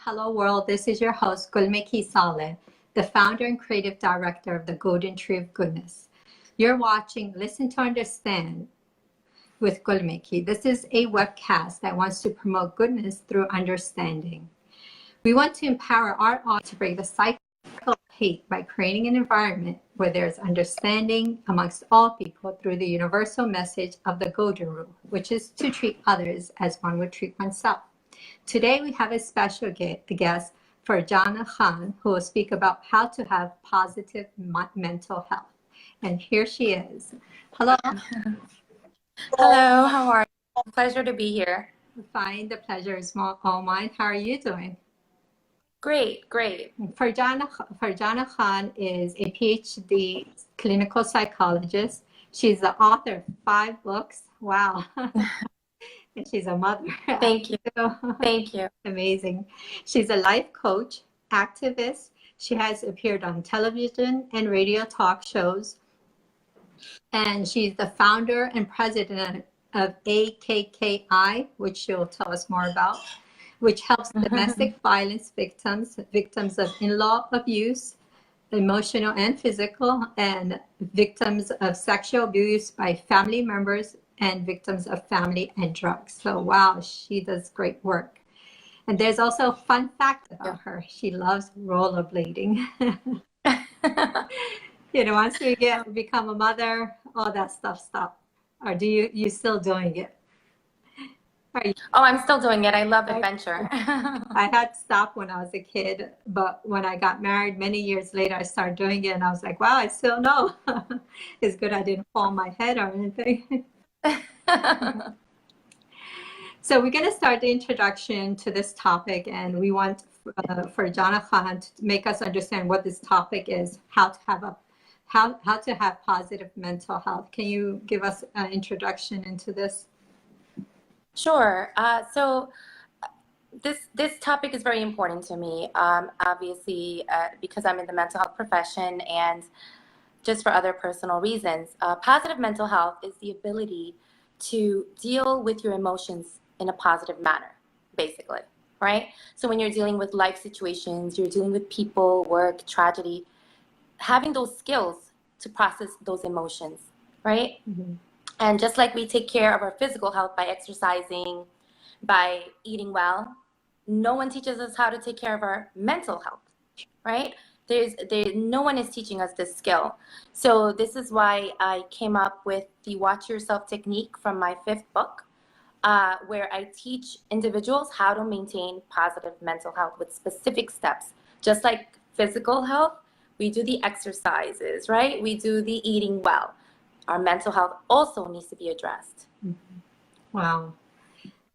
Hello world, this is your host Gulmiki Saleh, the founder and creative director of the Golden Tree of Goodness. You're watching Listen to Understand with Gulmiki. This is a webcast that wants to promote goodness through understanding. We want to empower our audience to break the cycle of hate by creating an environment where there's understanding amongst all people through the universal message of the Golden Rule, which is to treat others as one would treat oneself. Today we have a special guest, Farjana Khan, who will speak about how to have positive mental health. And here she is. Hello. Hello, how are you? Pleasure to be here. Fine, the pleasure is all mine. How are you doing? Great, great. Farjana Khan is a Ph.D. clinical psychologist. She's the author of 5 books. Wow. And she's a mother. Thank you. Thank you. Amazing. She's a life coach, activist. She has appeared on television and radio talk shows. And she's the founder and president of A.K.K.I, which she'll tell us more about, which helps domestic violence victims of in-law abuse, emotional and physical, and victims of sexual abuse by family members and victims of family and drugs. So wow, she does great work. And there's also a fun fact about her. She loves rollerblading. Once you become a mother, all that stuff stops. Or do you still doing it? Oh, I'm still doing it. I love adventure. I had stopped when I was a kid, but when I got married many years later, I started doing it and I was like, wow, I still know. It's good I didn't fall on my head or anything. So we're going to start the introduction to this topic, and we want Farjana Khan to make us understand what this topic is, how to have positive mental health. Can you give us an introduction into this? Sure. So this topic is very important to me, obviously, because I'm in the mental health profession and just for other personal reasons. Positive mental health is the ability to deal with your emotions in a positive manner, basically, right? So when you're dealing with life situations, you're dealing with people, work, tragedy, having those skills to process those emotions, right? Mm-hmm. And just like we take care of our physical health by exercising, by eating well, no one teaches us how to take care of our mental health, right? No one is teaching us this skill. So this is why I came up with the Watch Yourself technique from my 5th book, where I teach individuals how to maintain positive mental health with specific steps. Just like physical health, we do the exercises, right? We do the eating well. Our mental health also needs to be addressed. Mm-hmm. Wow.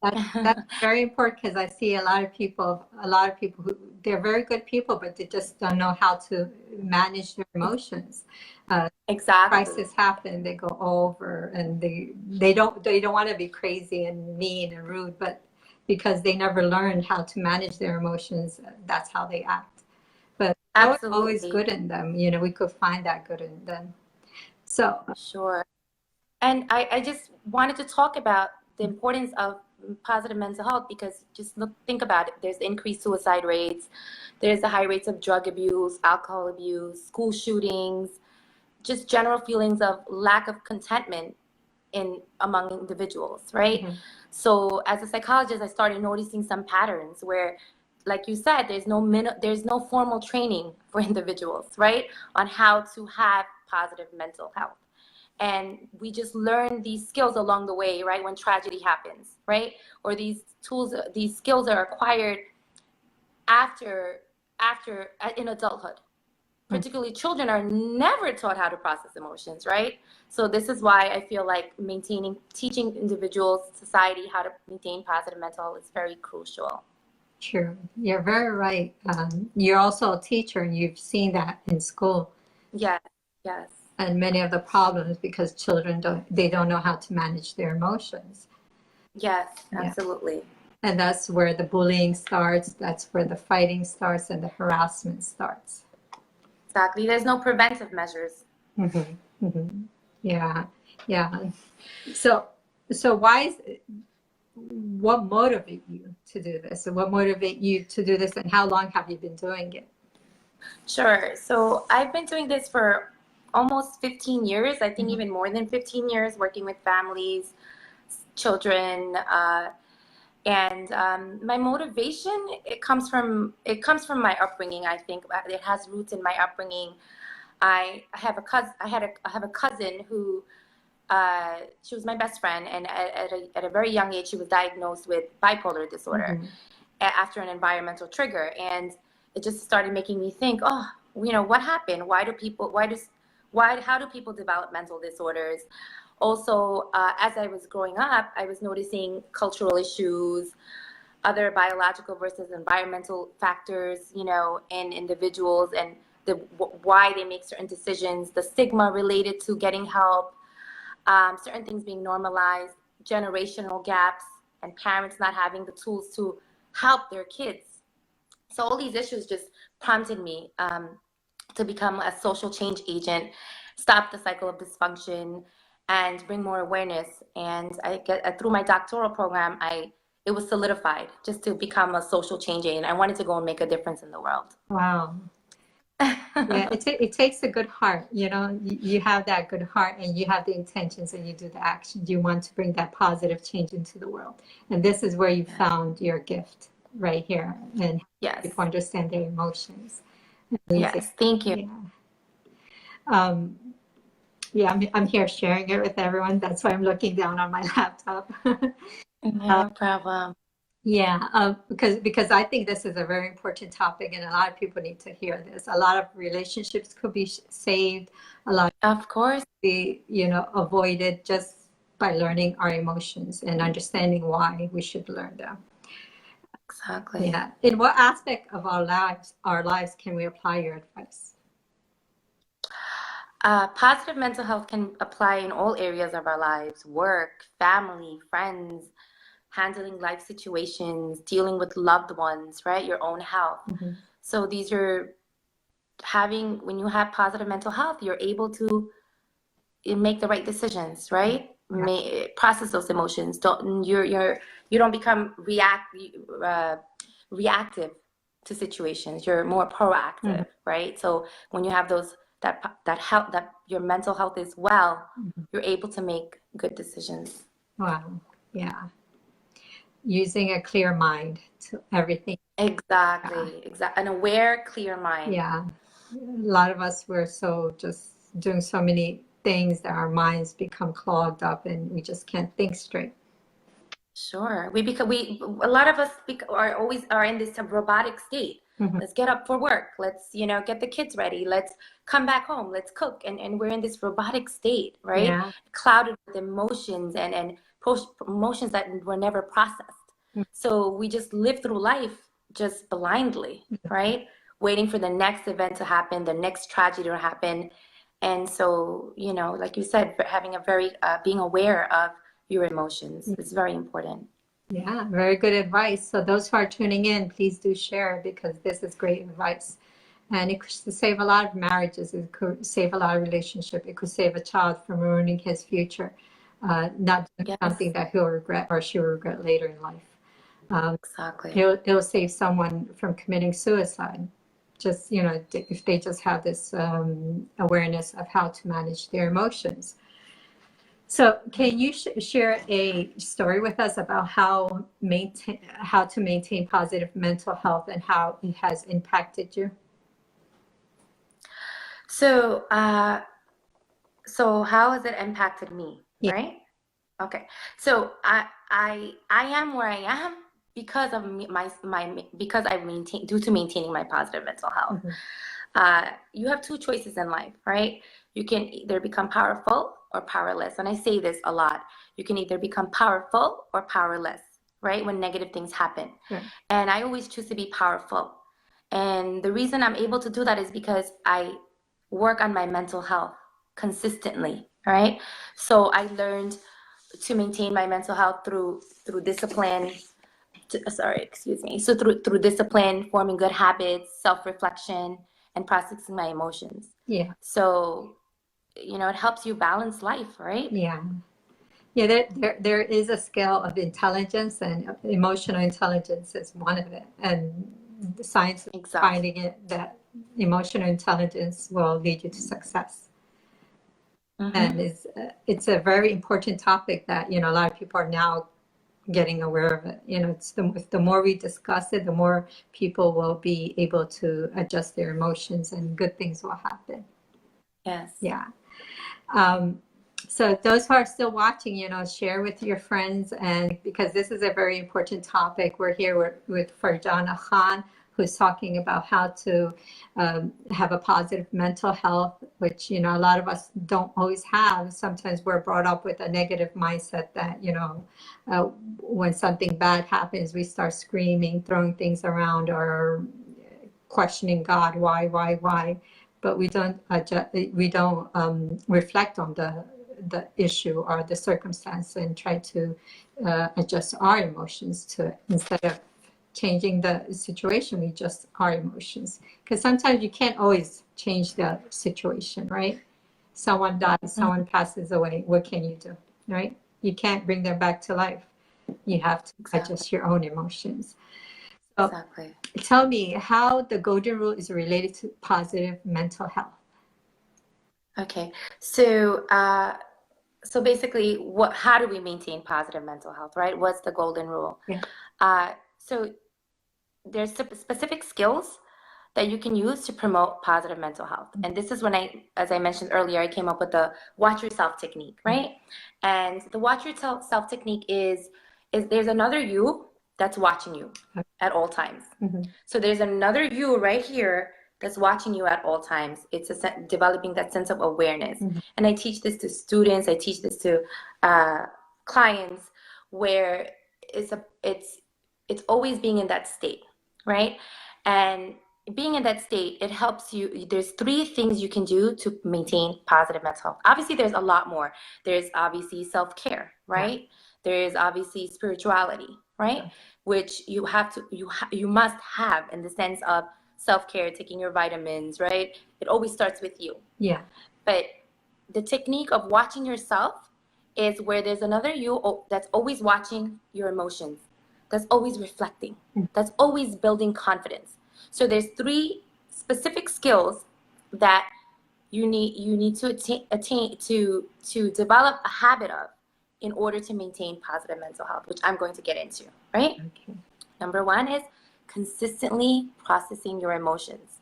That's very important, because I see a lot of people who they're very good people, but they just don't know how to manage their emotions. Exactly. Crisis happen, they go over, and they don't want to be crazy and mean and rude, but because they never learned how to manage their emotions, that's how they act. But that was always good in them. We could find that good in them. So sure. And I just wanted to talk about the importance of positive mental health, because think about it. There's increased suicide rates. There's the high rates of drug abuse, alcohol abuse, school shootings, just general feelings of lack of contentment among individuals, right? Mm-hmm. So as a psychologist, I started noticing some patterns where, like you said, there's no formal training for individuals, right, on how to have positive mental health. And we just learn these skills along the way, right, when tragedy happens, right? Or these skills are acquired after in adulthood. Particularly children are never taught how to process emotions, right? So this is why I feel like teaching individuals, society, how to maintain positive mental health is very crucial. True. You're very right. You're also a teacher, and you've seen that in school. Yes. And many of the problems because children don't know how to manage their emotions. Yes, absolutely. Yeah. And that's where the bullying starts. That's where the fighting starts and the harassment starts. Exactly. There's no preventive measures. Mm-hmm. Mm-hmm. Yeah. So why what motivated you to do this, and what motivated you to do this, and how long have you been doing it? Sure. So I've been doing this for almost 15 years, I think even more than 15 years, working with families, children, and my motivation, it comes from my upbringing. I think it has roots in my upbringing. I have a cousin who she was my best friend, and at a very young age she was diagnosed with bipolar disorder after an environmental trigger, and it just started making me think, oh, what happened? How do people develop mental disorders? Also, as I was growing up, I was noticing cultural issues, other biological versus environmental factors, in individuals, and why they make certain decisions, the stigma related to getting help, certain things being normalized, generational gaps, and parents not having the tools to help their kids. So all these issues just prompted me to become a social change agent, stop the cycle of dysfunction, and bring more awareness. And through my doctoral program, it was solidified just to become a social change agent. I wanted to go and make a difference in the world. Wow. Yeah, it takes a good heart. You have that good heart, and you have the intentions, and you do the actions. You want to bring that positive change into the world. And this is where you found your gift right here, and yes, people understand their emotions. Yes, thank you. Yeah, I'm here sharing it with everyone. That's why I'm looking down on my laptop. No problem. Yeah, because I think this is a very important topic, and a lot of people need to hear this. A lot of relationships could be saved. A lot of course be, avoided just by learning our emotions and understanding why we should learn them. Exactly. Yeah. In what aspect of our lives can we apply your advice? Positive mental health can apply in all areas of our lives: work, family, friends, handling life situations, dealing with loved ones, right? Your own health. So these are when you have positive mental health, you're able to make the right decisions, right? Process those emotions. You don't become reactive to situations. You're more proactive, right? So when you have that your mental health is well, you're able to make good decisions. Wow. Yeah. Using a clear mind to everything. Exactly. An aware, clear mind. Yeah. A lot of us were just doing so many things that our minds become clogged up, and we just can't think straight. Sure. A lot of us are in this robotic state. Let's get up for work. Let's, get the kids ready. Let's come back home. Let's cook. And we're in this robotic state, right? Yeah. Clouded with emotions and emotions that were never processed. So we just live through life just blindly, right? Waiting for the next event to happen, the next tragedy to happen. And so, like you said, being aware of your emotions is very important. Yeah, very good advice. So those who are tuning in, please do share, because this is great advice. And it could save a lot of marriages. It could save a lot of relationships. It could save a child from ruining his future, not doing something that he'll regret or she'll regret later in life. Exactly. It'll save someone from committing suicide. Just, if they just have this awareness of how to manage their emotions. So can you share a story with us about how to maintain positive mental health and how it has impacted you? So, how has it impacted me, right? Okay. So I am where I am because of due to maintaining my positive mental health. You have two choices in life, right? You can either become powerful or powerless. And I say this a lot. You can either become powerful or powerless, right? When negative things happen. And I always choose to be powerful. And the reason I'm able to do that is because I work on my mental health consistently, right? So I learned to maintain my mental health through discipline. So through discipline, forming good habits, self-reflection, and processing my emotions. Yeah. So, it helps you balance life, right? Yeah. Yeah, there is a scale of intelligence, and emotional intelligence is one of it. And the science is Exactly. finding it that emotional intelligence will lead you to success. And it's a very important topic that, you know, a lot of people are now getting aware of it. You know, it's the more we discuss it, the more people will be able to adjust their emotions and good things will happen. Yes. Yeah. So those who are still watching, you know, share with your friends, and because this is a very important topic. We're here with Farjana Khan, who's talking about how to have a positive mental health, which, you know, a lot of us don't always have. Sometimes we're brought up with a negative mindset that, you know, when something bad happens, we start screaming, throwing things around, or questioning God, why? But we don't reflect on the issue or the circumstance and try to adjust our emotions to it. Instead of changing the situation, we adjust our emotions, because sometimes you can't always change the situation, right? Someone dies, someone passes away, what can you do, right? You can't bring them back to life. You have to adjust your own emotions. So Exactly. tell me how the golden rule is related to positive mental health. Okay. So basically, how do we maintain positive mental health, right? What's the golden rule? Yeah. So there's specific skills that you can use to promote positive mental health. And this is when as I mentioned earlier, I came up with the watch yourself technique, right? And the watch yourself technique is there's another you that's watching you at all times. So there's another you right here that's watching you at all times. It's developing that sense of awareness. And I teach this to students. I teach this to clients, where it's always being in that state, right? And being in that state, it helps you. There's 3 things you can do to maintain positive mental health. Obviously, there's a lot more. There's obviously self-care, right? Yeah. There is obviously spirituality, right? Yeah. Which you must have, in the sense of self-care, taking your vitamins, right? It always starts with you. Yeah. But the technique of watching yourself is where there's another you that's always watching your emotions, that's always reflecting, that's always building confidence. So there's 3 specific skills that you need to attain to develop a habit of in order to maintain positive mental health, which I'm going to get into, right? Okay. Number 1 is consistently processing your emotions.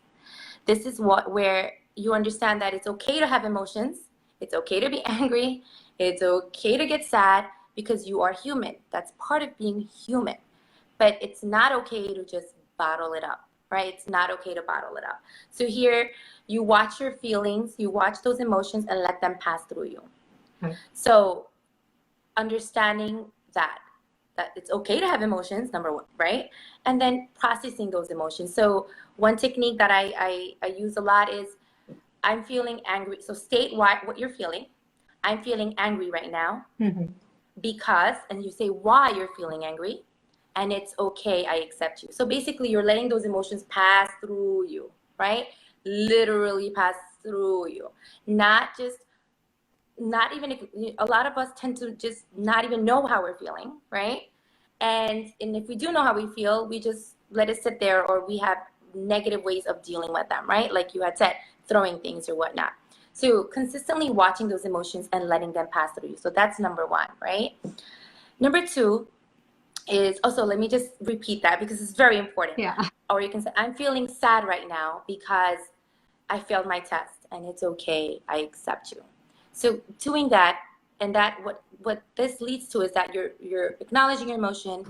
This is where you understand that it's okay to have emotions. It's okay to be angry. It's okay to get sad, because you are human. That's part of being human. But it's not okay to just bottle it up, right? It's not okay to bottle it up. So here, you watch your feelings, you watch those emotions, and let them pass through you. Right. So understanding that it's okay to have emotions, number 1, right? And then processing those emotions. So one technique that I use a lot is, I'm feeling angry. So state what you're feeling. I'm feeling angry right now because, and you say why you're feeling angry, and it's okay, I accept you. So basically, you're letting those emotions pass through you, right? Literally pass through you. Not even, a lot of us tend to just not even know how we're feeling, right? And if we do know how we feel, we just let it sit there, or we have negative ways of dealing with them, right? Like you had said, throwing things or whatnot. So consistently watching those emotions and letting them pass through you. So that's number 1, right? Number 2 is also, let me just repeat that because it's very important. Yeah. Or you can say, I'm feeling sad right now because I failed my test, and it's okay, I accept you. So doing that, and that what this leads to is that you're acknowledging your emotion,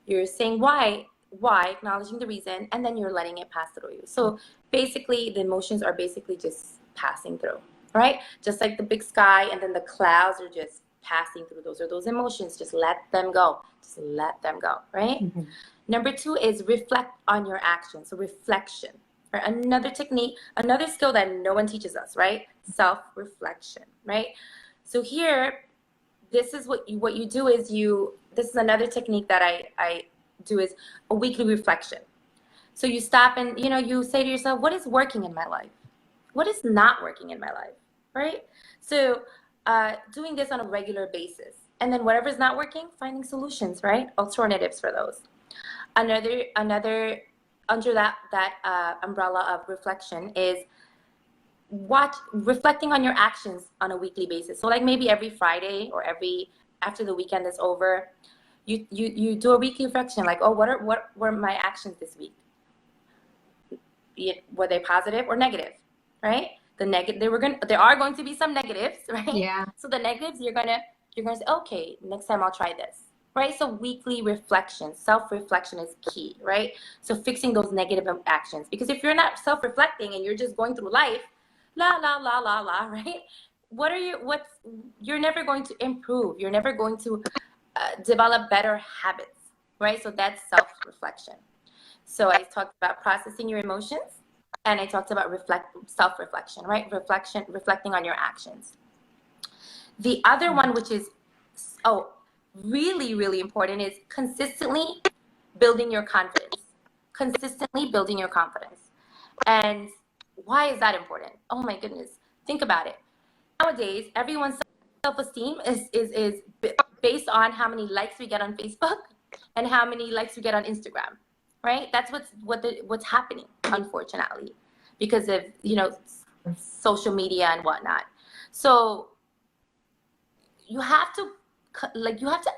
you're saying why, acknowledging the reason, and then you're letting it pass through you. So basically, the emotions are basically just passing through, right? Just like the big sky, and then the clouds are just passing through. Those are those emotions. Just let them go. Just let them go, right? Number 2 is reflect on your actions. So reflection. Right? Another technique, another skill that no one teaches us, right? Self-reflection, right? So here, this is what you do is this is another technique that I do, is a weekly reflection. So you stop and, you say to yourself, what is working in my life? What is not working in my life, right? So doing this on a regular basis, And then whatever's not working, finding solutions, right? Alternatives for those. Another under that umbrella of reflection is reflecting on your actions on a weekly basis. So like maybe every Friday or after the weekend is over, you do a weekly reflection, like, oh, what were my actions this week? Were they positive or negative, right? There are going to be some negatives, right? Yeah. So the negatives, you're gonna say, okay, next time I'll try this, right? So weekly reflection, self-reflection is key, right? So fixing those negative actions, because if you're not self-reflecting and you're just going through life, la la la la la, right? You're never going to improve. You're never going to develop better habits, right? So that's self-reflection. So I talked about processing your emotions, and I talked about self-reflection, right? Reflecting on your actions. The other one, which is really, really important, is consistently building your confidence. Consistently building your confidence. And why is that important? Oh my goodness. Think about it. Nowadays, everyone's self-esteem is based on how many likes we get on Facebook and how many likes we get on Instagram, right? That's what's happening, unfortunately, because of, social media and whatnot. So you have to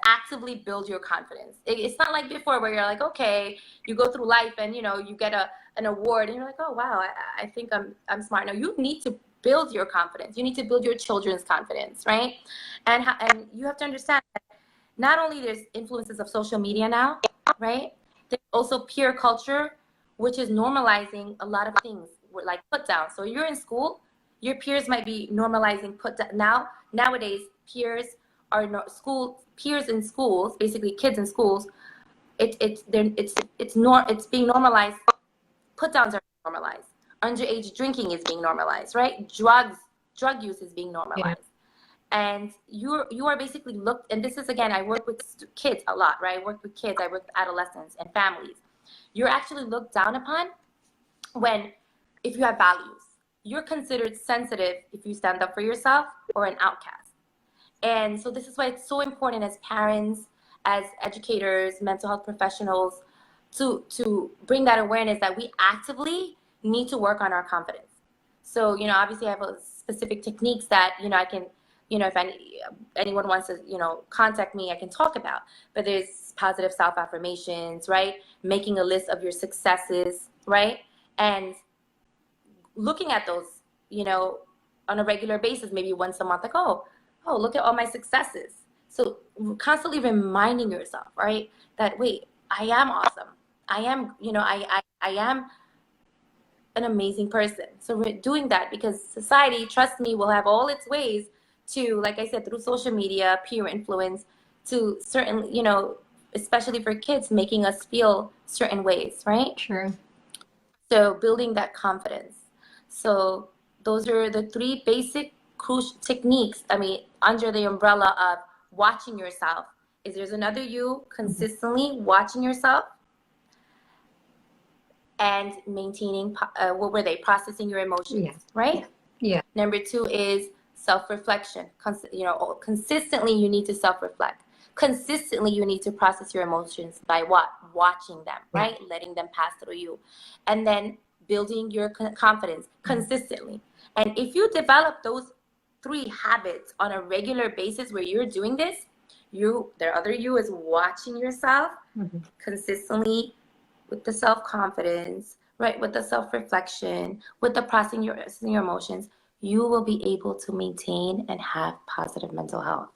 actively build your confidence. It's not like before where you're like, okay, you go through life and you get an award and you're like, oh wow, I think I'm smart. No, you need to build your confidence. You need to build your children's confidence, right? And you have to understand that not only there's influences of social media now, right? There's also peer culture, which is normalizing a lot of things, like put down. So you're in school, your peers might be normalizing put down. Nowadays, peers in schools, basically kids in schools, it's being normalized. Put downs are normalized. Underage drinking is being normalized, right? Drug use is being normalized. Yeah. And you are basically looked, and this is, again, I work with kids a lot, right? I work with kids, I work with adolescents and families. You're actually looked down upon if you have values. You're considered sensitive if you stand up for yourself, or an outcast. And so this is why it's so important as parents, as educators, mental health professionals, to bring that awareness that we actively need to work on our confidence. So, obviously I have specific techniques that, I can, if anyone wants to, contact me, I can talk about. But there's positive self-affirmations, right? Making a list of your successes, right? And looking at those, on a regular basis, maybe once a month, like, oh, look at all my successes. So constantly reminding yourself, right, that, wait, I am awesome. I am, I am an amazing person. So we're doing that because society, trust me, will have all its ways to, like I said, through social media, peer influence, to certain, especially for kids, making us feel certain ways, right? Sure. So building that confidence. So those are the three basic crucial techniques, under the umbrella of watching yourself. There's another you, consistently watching yourself and maintaining, processing your emotions, right? Yeah. Number 2 is self-reflection. Consistently you need to self-reflect. Consistently you need to process your emotions by watching them, right? Letting them pass through you. And then building your confidence consistently. And if you develop those 3 habits on a regular basis where you're doing this, the other you is watching yourself consistently, with the self-confidence, right, with the self-reflection, with the processing your emotions, you will be able to maintain and have positive mental health.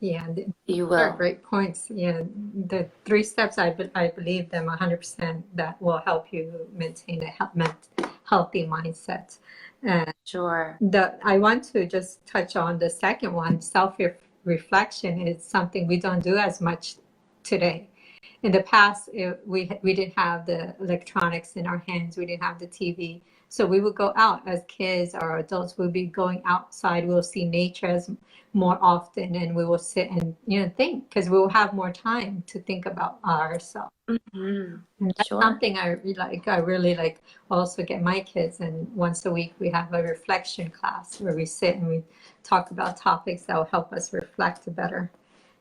Yeah, you will. Are great points. Yeah, the 3 steps, I believe them 100%, that will help you maintain a healthy mindset. Sure. I want to just touch on the second one. Self-reflection is something we don't do as much today. In the past, we didn't have the electronics in our hands. We didn't have the TV. So we would go out as kids or adults. We'll be going outside. We'll see nature as more often, and we will sit and think, because we will have more time to think about ourselves. And that's something I really like. Also get my kids, and once a week we have a reflection class where we sit and we talk about topics that will help us reflect better.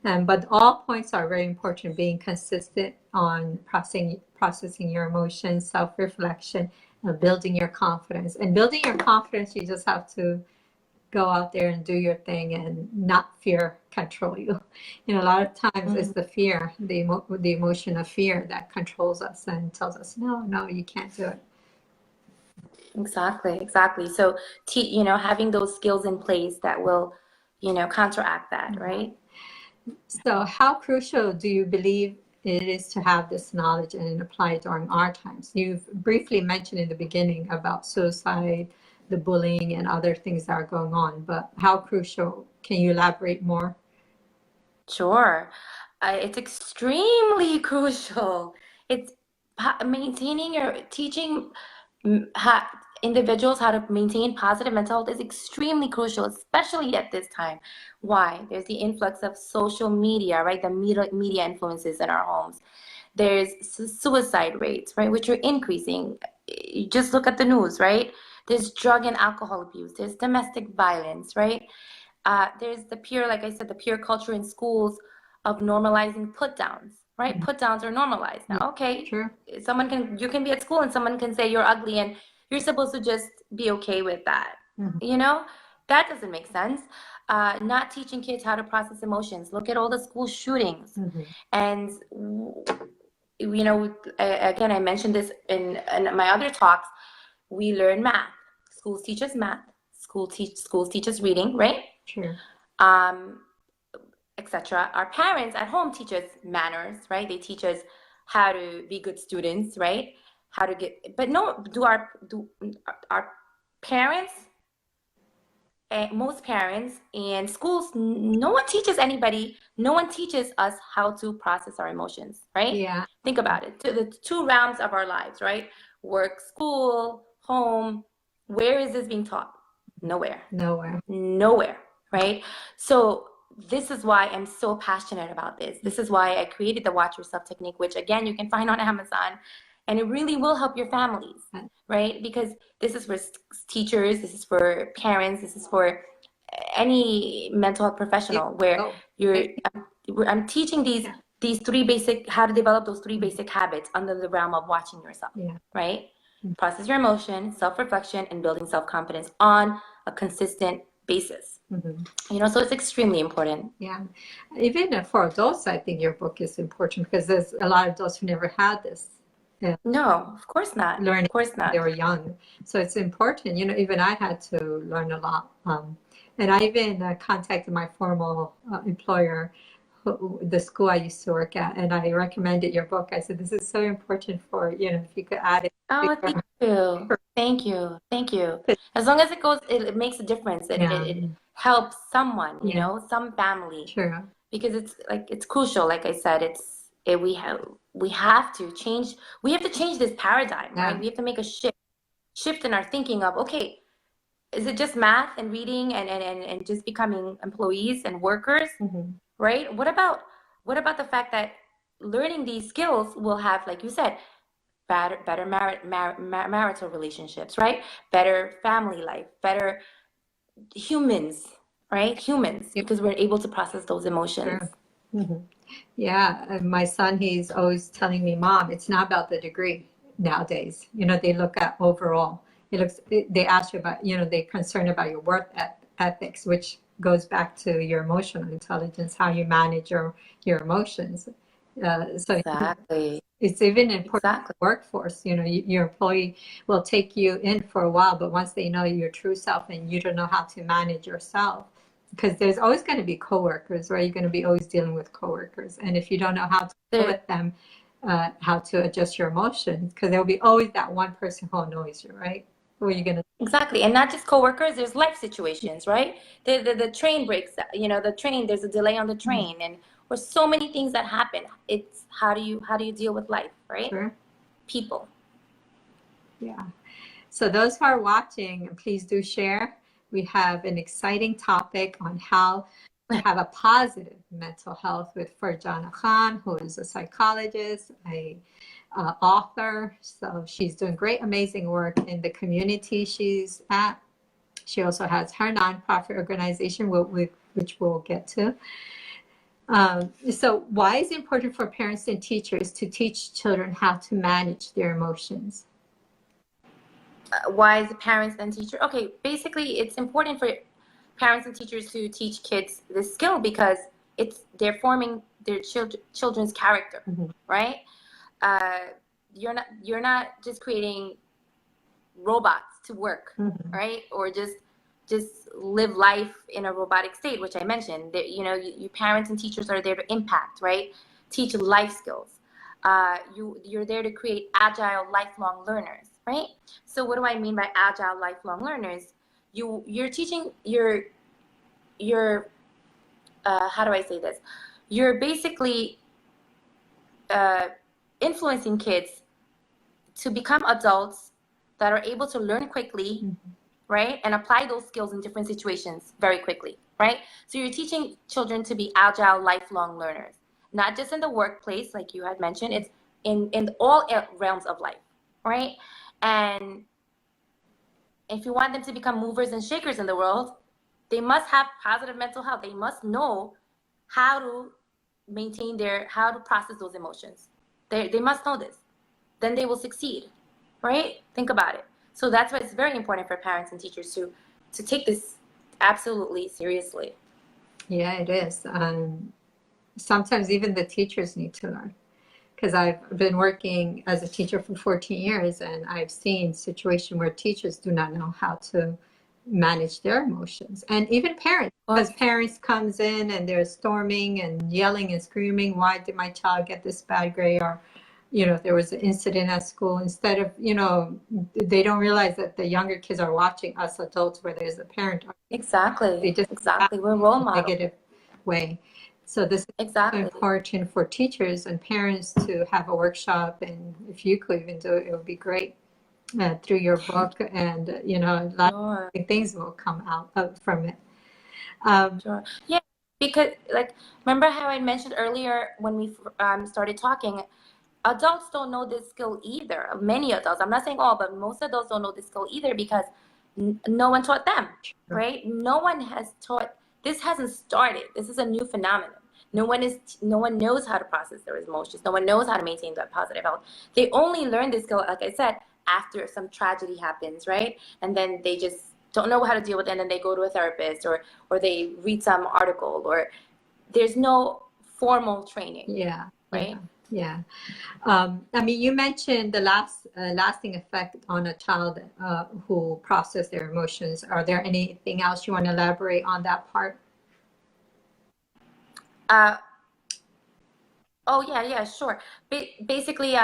But all points are very important, being consistent on processing your emotions, self-reflection, and building your confidence. And building your confidence, you just have to go out there and do your thing and not fear control you. You know, a lot of times it's the fear, the emotion of fear that controls us and tells us, no, you can't do it. Exactly. So, having those skills in place that will, counteract that, right? So how crucial do you believe it is to have this knowledge and apply it during our times? You've briefly mentioned in the beginning about suicide, the bullying, and other things that are going on, but how crucial? Can you elaborate more? Sure. It's extremely crucial. It's maintaining or teaching individuals how to maintain positive mental health is extremely crucial, especially at this time. Why? There's the influx of social media, right? The media influences in our homes. There's suicide rates, right, which are increasing. You just look at the news, right? There's drug and alcohol abuse. There's domestic violence, right? There's the peer, like I said, the peer culture in schools of normalizing put downs, right? Put downs are normalized now. Okay, Sure. you can be at school and someone can say you're ugly and you're supposed to just be okay with that. You know, that doesn't make sense. Not teaching kids how to process emotions. Look at all the school shootings. And, again, I mentioned this in my other talks. We learn math. Schools teach us math. Schools teach us reading, right? Sure. Etc. Our parents at home teach us manners, right? They teach us how to be good students, right? How to but no, do our parents, most parents and schools, no one teaches us how to process our emotions, right? Yeah. Think about it. To the two realms of our lives, right? Work, school, home. Where is this being taught? Nowhere, right? So this is why I'm so passionate about this. This is why I created the Watch Yourself technique, which again, you can find on Amazon, and it really will help your families, right? Because this is for teachers, this is for parents, this is for any mental health professional where I'm teaching these three basic, how to develop those three basic habits under the realm of watching yourself, right? Process your emotion, self-reflection, and building self-confidence on a consistent basis. So it's extremely important. Yeah. Even for adults, I think your book is important because there's a lot of adults who never had this. No, of course not. Learning of course not. They were young. So it's important. Even I had to learn a lot. And I even contacted my former employer, the school I used to work at, and I recommended your book. I said, this is so important for, if you could add it. Oh, thank you. Thank you. Thank you. As long as it makes a difference. It helps someone, some family. Sure. Because it's crucial. Like I said, we have to change this paradigm, right? We have to make a shift in our thinking of, okay, is it just math and reading and just becoming employees and workers, right? What about the fact that learning these skills will have, like you said, better marital relationships, right? Better family life, better humans, right? Humans, because we're able to process those emotions. Sure. Yeah, my son, he's always telling me, Mom, it's not about the degree nowadays. They look at overall. They ask you about, they're concerned about your work ethics, which goes back to your emotional intelligence, how you manage your emotions. So exactly. It's even important in the workforce. Your employee will take you in for a while, but once they know your true self and you don't know how to manage yourself, because there's always going to be coworkers, right? You're going to be always dealing with coworkers. And if you don't know how to deal with them, how to adjust your emotions, because there'll be always that one person who annoys you, right? Who are you going to... Exactly. And not just coworkers, there's life situations, right? The train breaks, the train, there's a delay on the train, and there's so many things that happen. It's how do you deal with life, right? Sure. People. Yeah. So those who are watching, please do share. We have an exciting topic on how to have a positive mental health with Farjana Khan, who is a psychologist, a author. So she's doing great, amazing work in the community she's at. She also has her nonprofit organization, which we'll get to. So why is it important for parents and teachers to teach children how to manage their emotions? Why is the parents and teacher? Okay, basically, it's important for parents and teachers to teach kids this skill because they're forming their children's character, right? You're not just creating robots to work, right? Or just live life in a robotic state, which I mentioned. That your parents and teachers are there to impact, right? Teach life skills. You're there to create agile, lifelong learners, right? So what do I mean by agile, lifelong learners? You're teaching your how do I say this? You're basically influencing kids to become adults that are able to learn quickly, right? And apply those skills in different situations very quickly, right? So you're teaching children to be agile, lifelong learners, not just in the workplace, like you had mentioned, it's in all realms of life, right? And if you want them to become movers and shakers in the world, they must have positive mental health. They must know how to how to process those emotions. They must know this. Then they will succeed, right? Think about it. So that's why it's very important for parents and teachers to take this absolutely seriously. Yeah, it is. Sometimes even the teachers need to learn. Because I've been working as a teacher for 14 years, and I've seen situations where teachers do not know how to manage their emotions, and even parents. Because parents comes in and they're storming and yelling and screaming, "Why did my child get this bad grade?" Or, if there was an incident at school, instead of, they don't realize that the younger kids are watching us adults, where there's a parent. Exactly. They just exactly. We're role models. Negative way. So this is Exactly. important for teachers and parents to have a workshop, and if you could even do it, it would be great through your book, and a lot of things will come out from it. Sure. Yeah, because remember how I mentioned earlier when we started talking, adults don't know this skill either. Many adults, I'm not saying all, but most adults don't know this skill either because no one taught them, right? No one has taught. This hasn't started. This is a new phenomenon. No one knows how to process their emotions. No one knows how to maintain that positive health. They only learn this skill, like I said, after some tragedy happens, right? And then they just don't know how to deal with it, and then they go to a therapist or they read some article, or there's no formal training. Yeah. Right? Yeah. You mentioned the lasting effect on a child who process their emotions. Are there anything else you want to elaborate on that part? Oh, yeah, sure. Basically,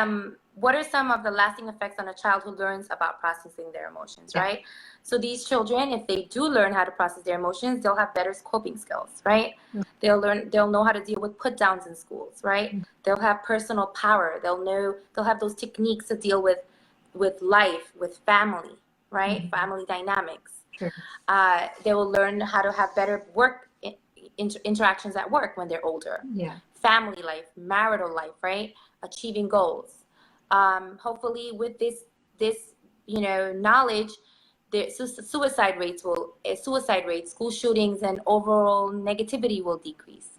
what are some of the lasting effects on a child who learns about processing their emotions, right? So these children, if they do learn how to process their emotions, they'll have better coping skills, right? They'll know how to deal with put downs in schools, right? They'll have personal power. They'll have those techniques to deal with life, with family, right? Family dynamics. Sure. They will learn how to have better work interactions at work when they're older. Yeah. Family life, marital life, right? Achieving goals. Hopefully, with this knowledge, the suicide rates, school shootings, and overall negativity will decrease.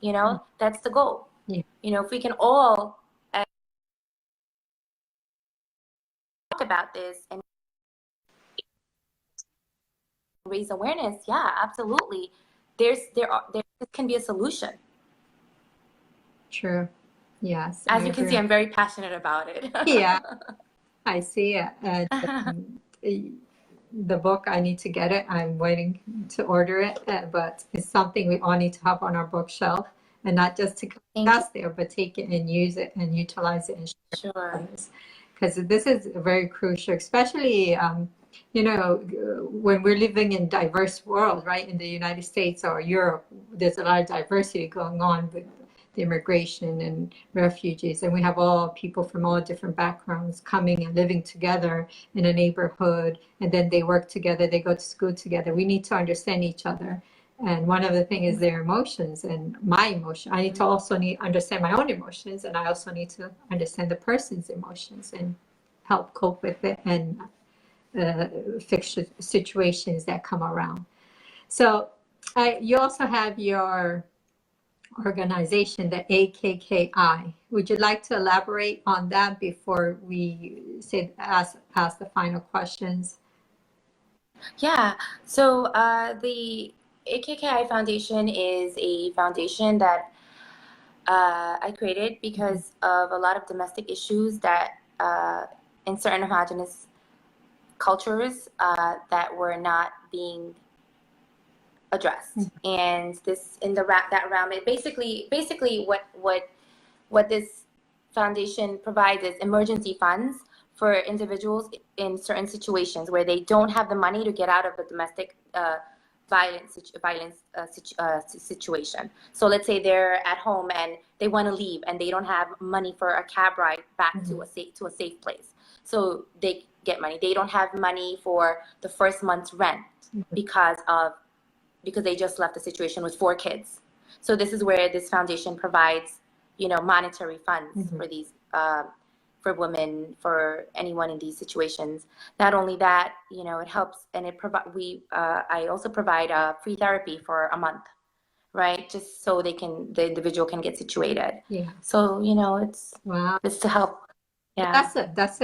That's the goal. Yeah. If we can all talk about this and raise awareness, yeah, absolutely. There can be a solution. True. Yes. As you can see, I'm very passionate about it. Yeah, I see it. And the book, I need to get it. I'm waiting to order it, but it's something we all need to have on our bookshelf, and not just to discuss there, but take it and use it and utilize it and share it with others. Because this is very crucial, especially when we're living in diverse world, right? In the United States or Europe, there's a lot of diversity going on with the immigration and refugees, and we have all people from all different backgrounds coming and living together in a neighborhood, and then they work together, they go to school together. We need to understand each other, and one of the things is their emotions and my emotion. I need to also understand my own emotions, and I also need to understand the person's emotions and help cope with it and fix situations that come around. So you also have your organization, the A.K.K.I. Would you like to elaborate on that before we ask the final questions? Yeah. So the A.K.K.I Foundation is a foundation that I created because of a lot of domestic issues that in certain homogenous cultures that were not being addressed. And this in that realm, it basically what this foundation provides is emergency funds for individuals in certain situations where they don't have the money to get out of the domestic violence situation. So let's say they're at home and they want to leave and they don't have money for a cab ride back to a safe place. So they get money. They don't have money for the first month's rent because they just left the situation with 4 kids. So this is where this foundation provides, monetary funds for these, for women, for anyone in these situations. Not only that, it helps, and I also provide free therapy for a month, right? Just so the individual can get situated. Yeah. So, it's to help. Yeah. That's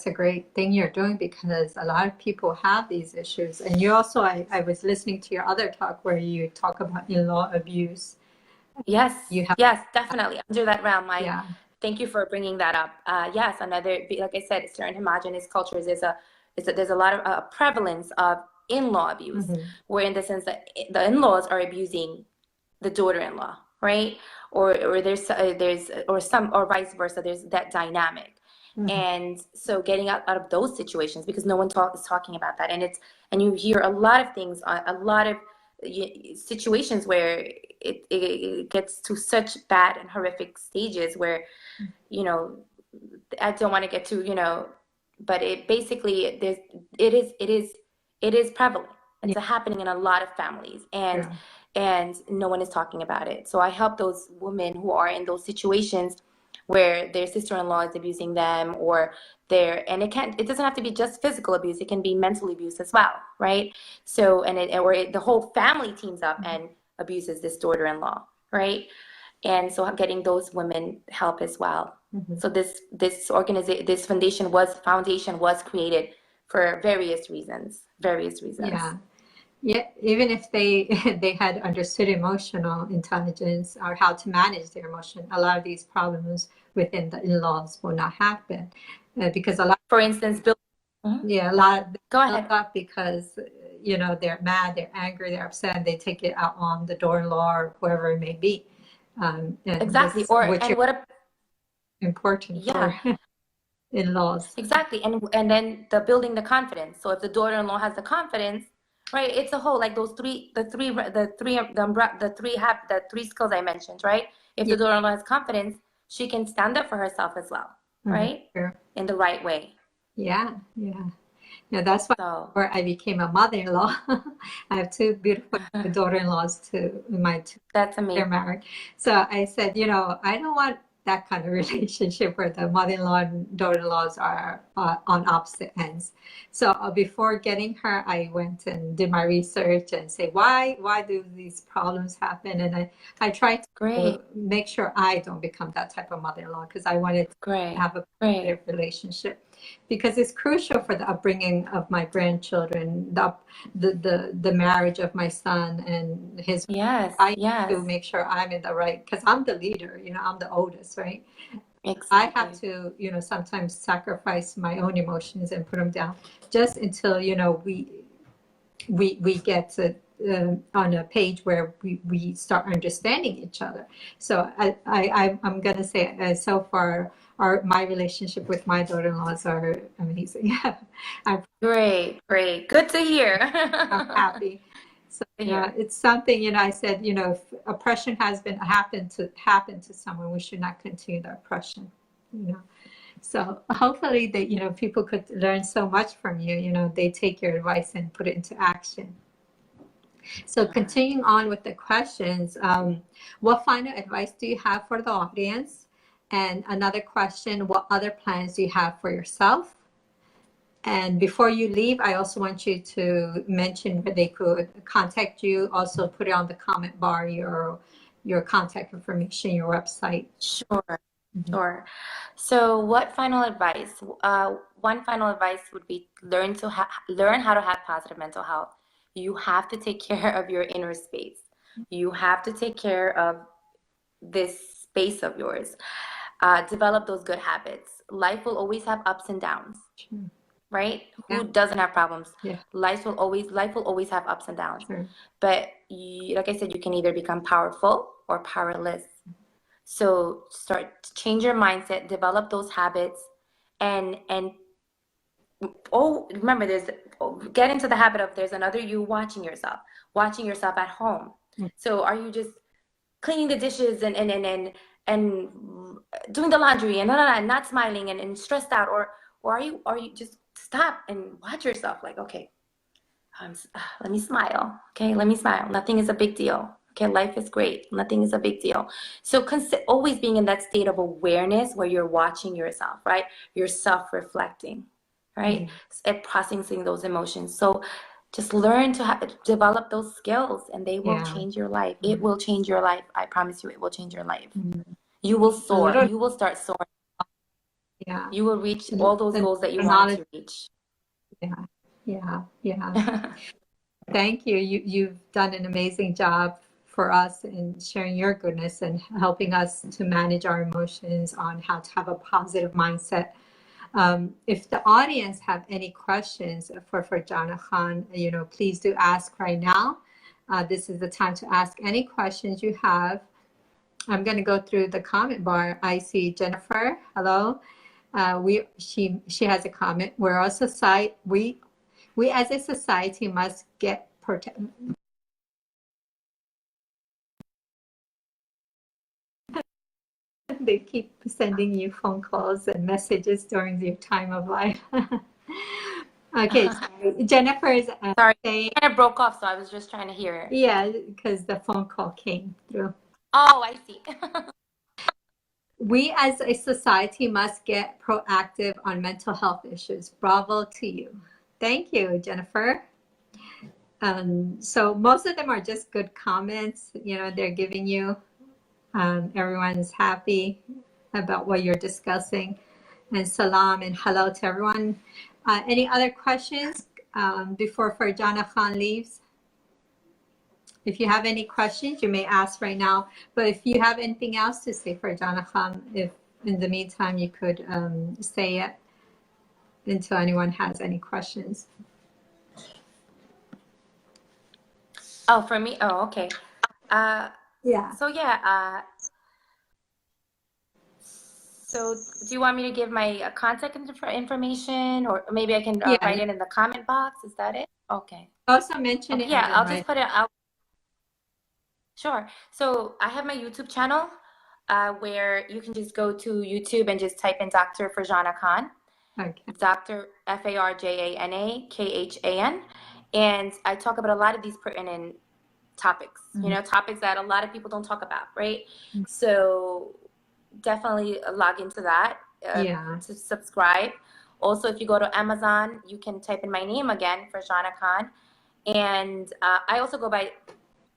a great thing you're doing, because a lot of people have these issues. And you also, I was listening to your other talk where you talk about in-law abuse. Yes, yes, definitely. Under that realm, Yeah. thank you for bringing that up. Yes, like I said, certain homogenous cultures, there's a lot of prevalence of in-law abuse, where in the sense that the in-laws are abusing the daughter-in-law, right? Or there's or vice versa. There's that dynamic. And so getting out of those situations, because no one is talking about that, and you hear a lot of things, a lot of situations where it gets to such bad and horrific stages where, I don't want to get to, but it basically it is prevalent. It's happening in a lot of families, and no one is talking about it. So I help those women who are in those situations where their sister-in-law is abusing them, or it doesn't have to be just physical abuse. It can be mental abuse as well, right? So, the whole family teams up and abuses this daughter-in-law, right? And so getting those women help as well. So this foundation was created for various reasons. Yeah, even if they they had understood emotional intelligence or how to manage their emotion, a lot of these problems within the in-laws will not happen, because a lot. For instance, Yeah, a lot. Go ahead. Because they're mad, they're angry, they're upset, and they take it out on the daughter-in-law or whoever it may be. Exactly. Important for in-laws. Exactly. And then building the confidence. So if the daughter-in-law has the confidence, right, it's a whole, like the three skills I mentioned, right? If the daughter-in-law has confidence, she can stand up for herself as well, right? Sure. In the right way. Yeah. That's why I became a mother-in-law. I have 2 beautiful daughter-in-laws too. That's amazing. They're married. So I said, I don't want that kind of relationship where the mother-in-law and daughter-in-laws are on opposite ends. So before getting her, I went and did my research and say, why do these problems happen? And I tried to make sure I don't become that type of mother-in-law, because I wanted to have a positive relationship, because it's crucial for the upbringing of my grandchildren, the marriage of my son and his. I have to make sure I'm in the right, because I'm the leader, I'm the oldest, right? Exactly. I have to, sometimes sacrifice my own emotions and put them down, just until, we get to on a page where we start understanding each other. So I'm going to say, so far, my relationship with my daughter-in-laws are amazing. Great. Good to hear. I'm happy. So it's something, I said, if oppression has happened to someone, we should not continue the oppression, So hopefully that, people could learn so much from you, they take your advice and put it into action. So continuing on with the questions, what final advice do you have for the audience? And another question, what other plans do you have for yourself? And before you leave, I also want you to mention where they could contact you. Also put it on the comment bar, your your contact information, your website. Sure. Sure. So what final advice? One final advice would be learn how to have positive mental health. You have to take care of your inner space. You have to take care of this space of yours. Develop those good habits. Life will always have ups and downs, Sure. right? Yeah. Who doesn't have problems? Yeah. Life will always have ups and downs. Sure. But like I said, you can either become powerful or powerless. So change your mindset, develop those habits, and remember, get into the habit of there's another you watching yourself at home. So are you just cleaning the dishes and doing the laundry and not smiling and stressed out, or are you just stop and watch yourself like, okay, let me smile. Okay, let me smile. Nothing is a big deal. Okay, life is great. Nothing is a big deal. So always being in that state of awareness where you're watching yourself, right? You're self-reflecting, right? And processing those emotions. So just learn to develop those skills, and they will change your life. It will change your life. I promise you, it will change your life. You will soar. You will start soaring. Yeah. You will reach all those goals that you wanted to reach. Yeah. Thank you. You've done an amazing job for us in sharing your goodness and helping us to manage our emotions, on how to have a positive mindset. If the audience have any questions for Farjana Khan, please do ask right now. This is the time to ask any questions you have. I'm going to go through the comment bar. I see Jennifer. Hello. She has a comment. We as a society must get protected. They keep sending you phone calls and messages during your time of life. Okay, Jennifer is sorry, saying, it kind of broke off, so I was just trying to hear it. Yeah, because the phone call came through. Oh, I see. We as a society must get proactive on mental health issues. Bravo to you. Thank you, Jennifer. So most of them are just good comments. They're giving you, everyone's happy about what you're discussing. And salam and hello to everyone. Any other questions before Farjana Khan leaves? If you have any questions, you may ask right now. But if you have anything else to say, Farjana Khan, if in the meantime you could say it until anyone has any questions. Oh, for me? Oh, okay. Yeah. So yeah. So do you want me to give my contact information, or maybe I can write it in the comment box? Is that it? Okay. Also mention it. Yeah, I'll just put it out. Sure. So I have my YouTube channel where you can just go to YouTube and just type in Dr. Farjana Khan. Okay. Dr. Farjana Khan. And I talk about a lot of these pertinent topics, topics that a lot of people don't talk about, right? So definitely log into that to subscribe. Also, if you go to Amazon, you can type in my name again, Farjana Khan. And I also go by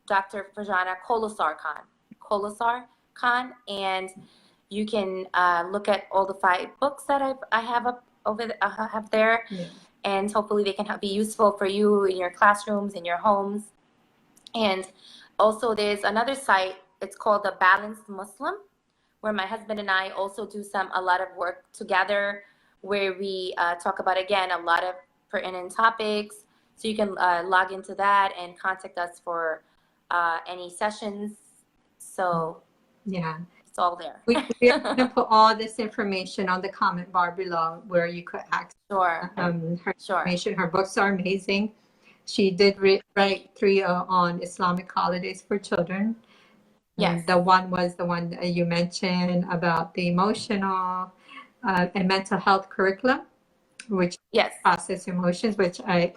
Dr. Farjana Khan. And you can look at all the 5 books that I have up have there. And hopefully they can be useful for you in your classrooms, in your homes. And also there's another site, it's called The Balanced Muslim, where my husband and I also do a lot of work together, where we talk about, again, a lot of pertinent topics. So you can log into that and contact us for any sessions. So yeah, it's all there. We're going to put all this information on the comment bar below where you could access her information. Her books are amazing. She did write 3 on Islamic holidays for children. Yes. The one was the one that you mentioned about the emotional and mental health curriculum, which process emotions, which I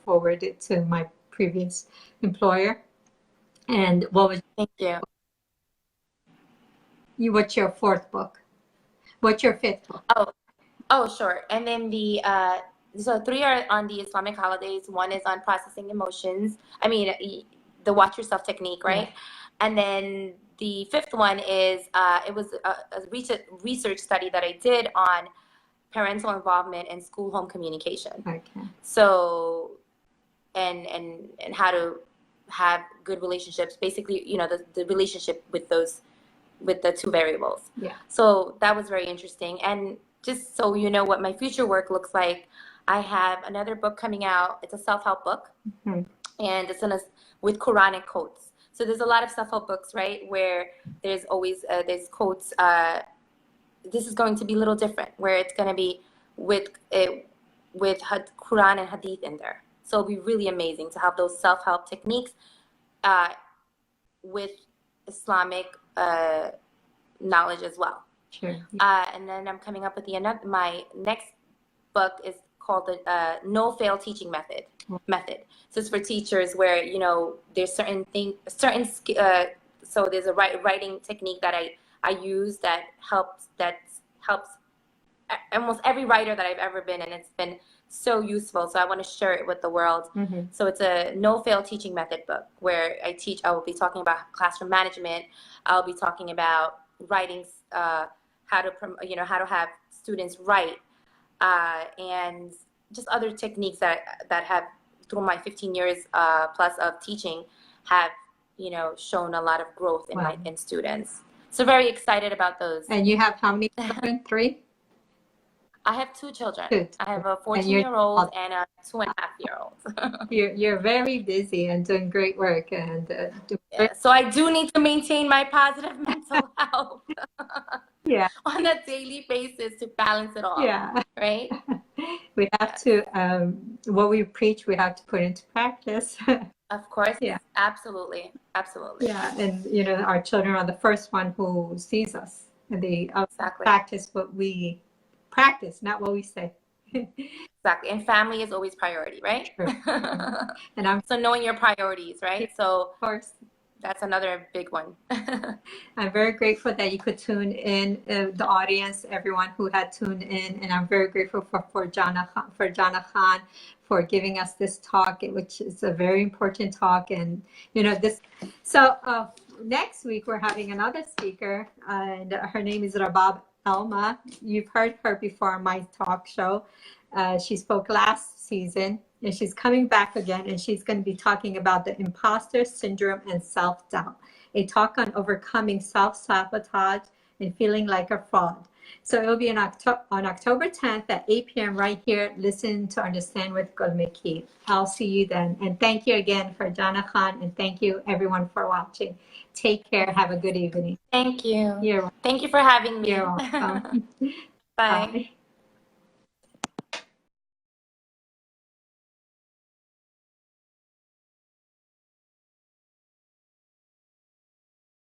forwarded to my previous employer. And what was Thank you. What's your 4th book? What's your 5th book? Oh, sure. And then so 3 are on the Islamic holidays. 1 is on processing emotions. I mean, the watch yourself technique, right? And then the fifth one is, it was a research study that I did on parental involvement in school-home communication. Okay. So, and how to have good relationships, basically, you know, the relationship with the two variables. Yeah. So that was very interesting. And just so you know what my future work looks like, I have another book coming out. It's a self-help book, and it's with Quranic quotes. So there's a lot of self-help books, right, where there's always there's quotes. This is going to be a little different, where it's going to be with Quran and Hadith in there. So it'll be really amazing to have those self-help techniques with Islamic knowledge as well. Sure. And then I'm coming up with my next book is called the No Fail Teaching Method. So it's for teachers where, you know, there's so there's a writing technique that I use that helps almost every writer that I've ever been, and it's been so useful. So I want to share it with the world. So it's a no fail teaching method book where I will be talking about classroom management. I'll be talking about writing, how to have students write, and just other techniques that have, through my 15 years plus of teaching, have, you know, shown a lot of growth in students. So very excited about those. And you have how many children? 3? I have 2 children. 2. I have a 14-year-old and a 2.5-year-old. You're very busy and doing great work, and so I do need to maintain my positive mental health on a daily basis to balance it all. Right? We have to, what we preach, we have to put into practice. Of course. Absolutely. Yeah, and you know, our children are the first one who sees us, and they practice what we practice, not what we say. Exactly. And family is always priority, right? True. And so knowing your priorities, right? So of course, that's another big one. I'm very grateful that you could tune in, the audience, everyone who had tuned in, and I'm very grateful for Farjana Khan for giving us this talk, which is a very important talk. And you know this. So next week we're having another speaker, and her name is Rabab Elma. You've heard her before on my talk show. She spoke last season, and she's coming back again, and she's going to be talking about the imposter syndrome and self-doubt, a talk on overcoming self-sabotage and feeling like a fraud. So it will be on October 10th at 8 p.m. right here. Listen to Understand with Gulmikhi. I'll see you then. And thank you again for Farjana Khan, and thank you everyone for watching. Take care. Have a good evening. Thank you. You're welcome. Thank you for having me. You're welcome. Bye.